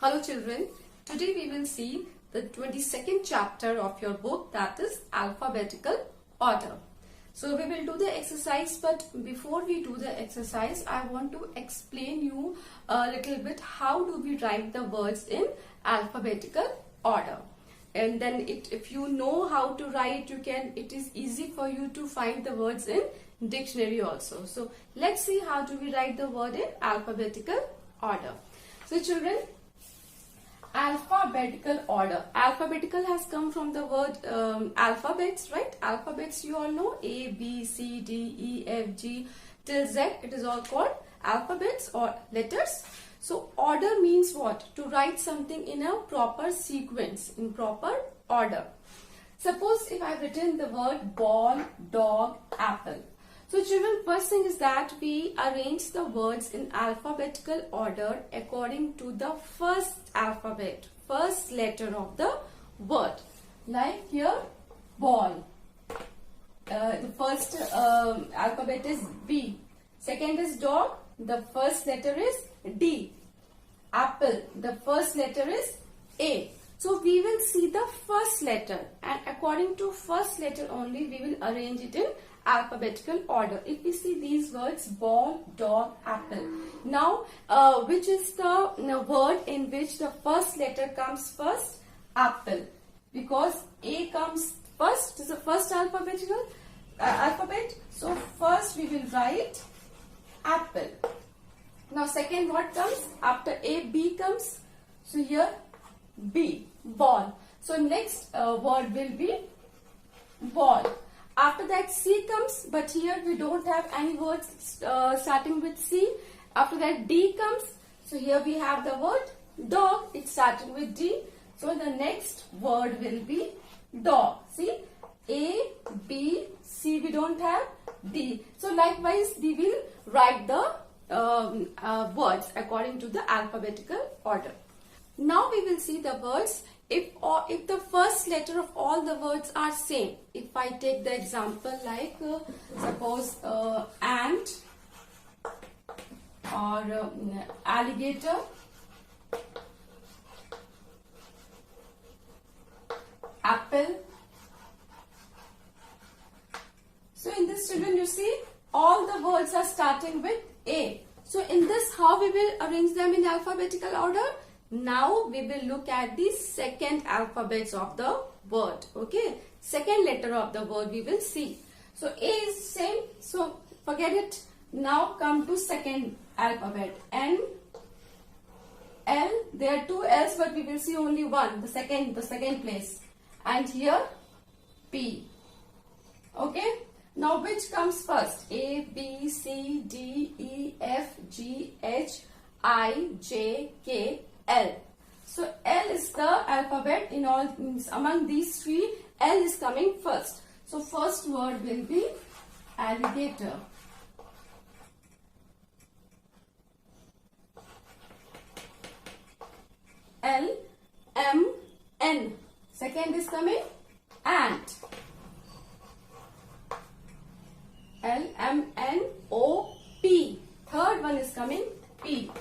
Hello children, today we will see the 22nd chapter of your book, that is alphabetical order. So we will do the exercise, but before we do the exercise I want to explain you a little bit how do we write the words in alphabetical order. And then if you know how to write, it is easy for you to find the words in dictionary also. So let's see how do we write the word in alphabetical order. So children, alphabetical order. Alphabetical has come from the word alphabets, right? Alphabets you all know, A, B, C, D, E, F, G till Z. It is all called alphabets or letters. So order means what? To write something in a proper sequence, in proper order. Suppose if I have written the word ball, dog, apple. So children, first thing is that we arrange the words in alphabetical order according to the first alphabet, first letter of the word. Like here, ball. The first alphabet is B. Second is dog. The first letter is D. Apple. The first letter is A. So we will see the first letter, and according to first letter only we will arrange it in alphabetical order. If we see these words, ball, dog, apple. Now which is the word in which the first letter comes first? Apple. Because A comes first, is the first alphabetical alphabet. So first we will write apple. Now second what comes? After A, B comes. So here B, ball. So next word will be ball. After that C comes, but here we don't have any words starting with C. After that D comes. So here we have the word dog. It's starting with D. So the next word will be dog. See, A, B, C we don't have, D. So likewise we will write the words according to the alphabetical order. Now we will see the words if the first letter of all the words are same. If I take the example like suppose ant or alligator, apple. So in this, children, you see all the words are starting with A. So in this, how we will arrange them in alphabetical order? Now we will look at the second alphabets of the word. Okay, second letter of the word we will see. So A is same, so forget it. Now come to second alphabet. N, L. There are two L's, but we will see only one, the second place. And here P. Okay. Now which comes first? A, B, C, D, E, F, G, H, I, J, K, L. So L is the alphabet in all, among these three, L is coming first. So first word will be alligator. L, M, N. Second is coming ant. L, M, N, O, P. Third one is coming P.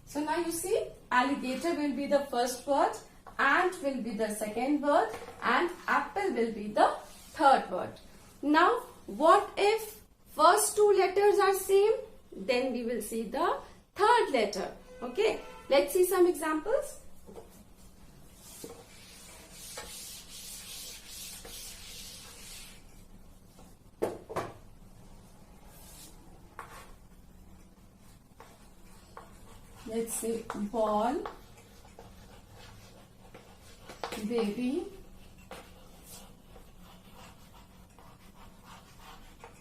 So now you see, alligator will be the first word, ant will be the second word, and apple will be the third word. Now what if first two letters are same? Then we will see the third letter. Okay, let's see some examples. Let's say ball, baby,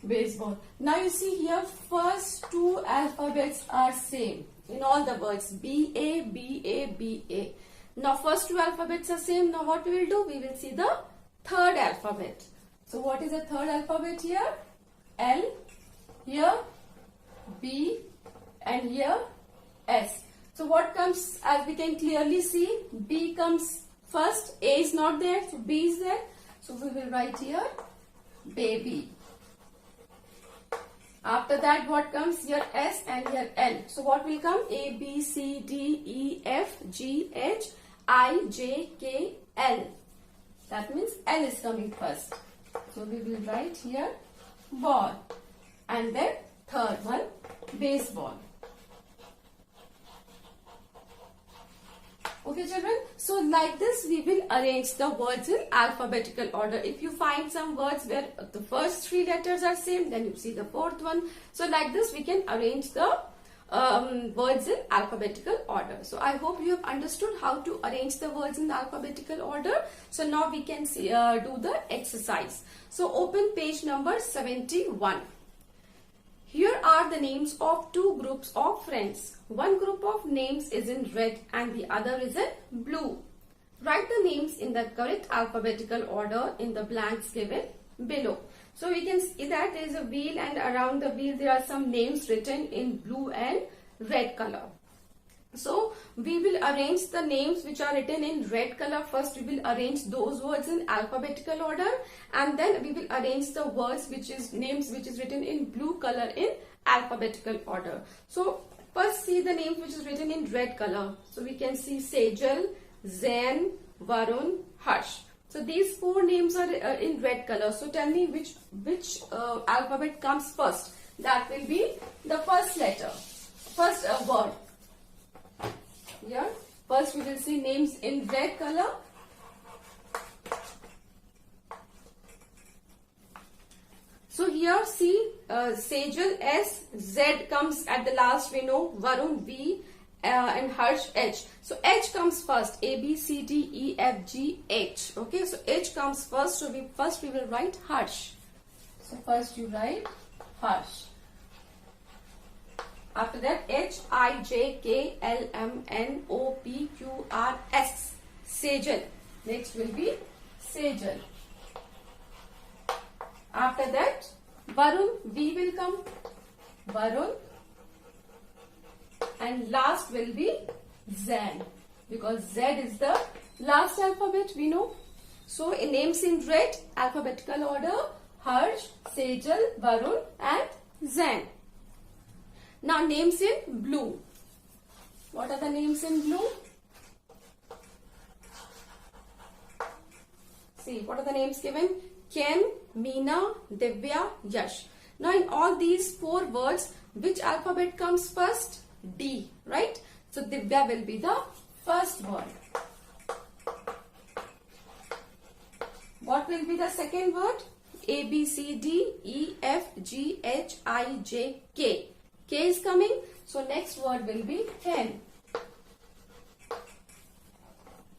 baseball. Now you see here first two alphabets are same in all the words, B, A, B, A, B, A. Now first two alphabets are same. Now what we will do? We will see the third alphabet. So what is the third alphabet here? L, here B, and here S. So what comes, as we can clearly see, B comes first, A is not there, so B is there. So we will write here baby. After that, what comes here? S and here L. So what will come? A, B, C, D, E, F, G, H, I, J, K, L. That means L is coming first. So we will write here ball. And then third one, baseball. Okay children, so like this we will arrange the words in alphabetical order. If you find some words where the first three letters are same, then you see the fourth one. So like this we can arrange the words in alphabetical order. So I hope you have understood how to arrange the words in the alphabetical order. So now we can see, do the exercise. So open page number 71. Here are the names of two groups of friends. One group of names is in red and the other is in blue. Write the names in the correct alphabetical order in the blanks given below. So we can see that there is a wheel and around the wheel there are some names written in blue and red color. So we will arrange the names which are written in red color. First we will arrange those words in alphabetical order, and then we will arrange the words which is names which is written in blue color in alphabetical order. So first see the names which is written in red color. So we can see Sejal, Zain, Varun, Harsh. So these four names are in red color. So tell me which alphabet comes first. That will be the first letter, first word. Here, first we will see names in red color. So here see Sejal S, Z comes at the last, we know, Varun V and Harsh H. So H comes first, A, B, C, D, E, F, G, H. Okay, so H comes first, so we will write Harsh. So first you write Harsh. After that, H, I, J, K, L, M, N, O, P, Q, R, S. Sejal. Next will be Sejal. After that, Varun, V will come. Varun. And last will be Zain. Because Z is the last alphabet, we know. So, in names in red, alphabetical order, Harsh, Sejal, Varun and Zain. Now names in blue. What are the names in blue? See, what are the names given? Ken, Meena, Divya, Yash. Now in all these four words, which alphabet comes first? D, right? So Divya will be the first word. What will be the second word? A, B, C, D, E, F, G, H, I, J, K. K is coming, so next word will be Ken.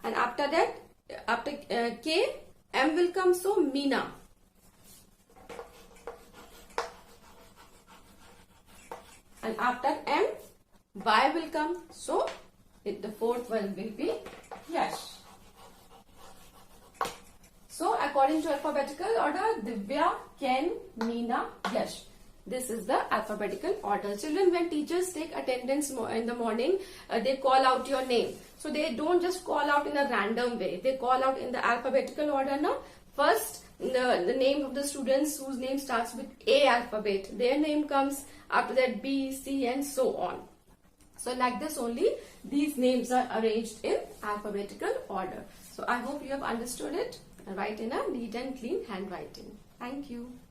And after that, after K, M will come, so Meena. And after M, Y will come, so the fourth one will be Yash. So according to alphabetical order, Divya, Ken, Meena, Yash. This is the alphabetical order. Children, when teachers take attendance in the morning, they call out your name. So they don't just call out in a random way. They call out in the alphabetical order now. First, the name of the students whose name starts with A alphabet. Their name comes, after that B, C and so on. So like this only, these names are arranged in alphabetical order. So I hope you have understood it. Write in a neat and clean handwriting. Thank you.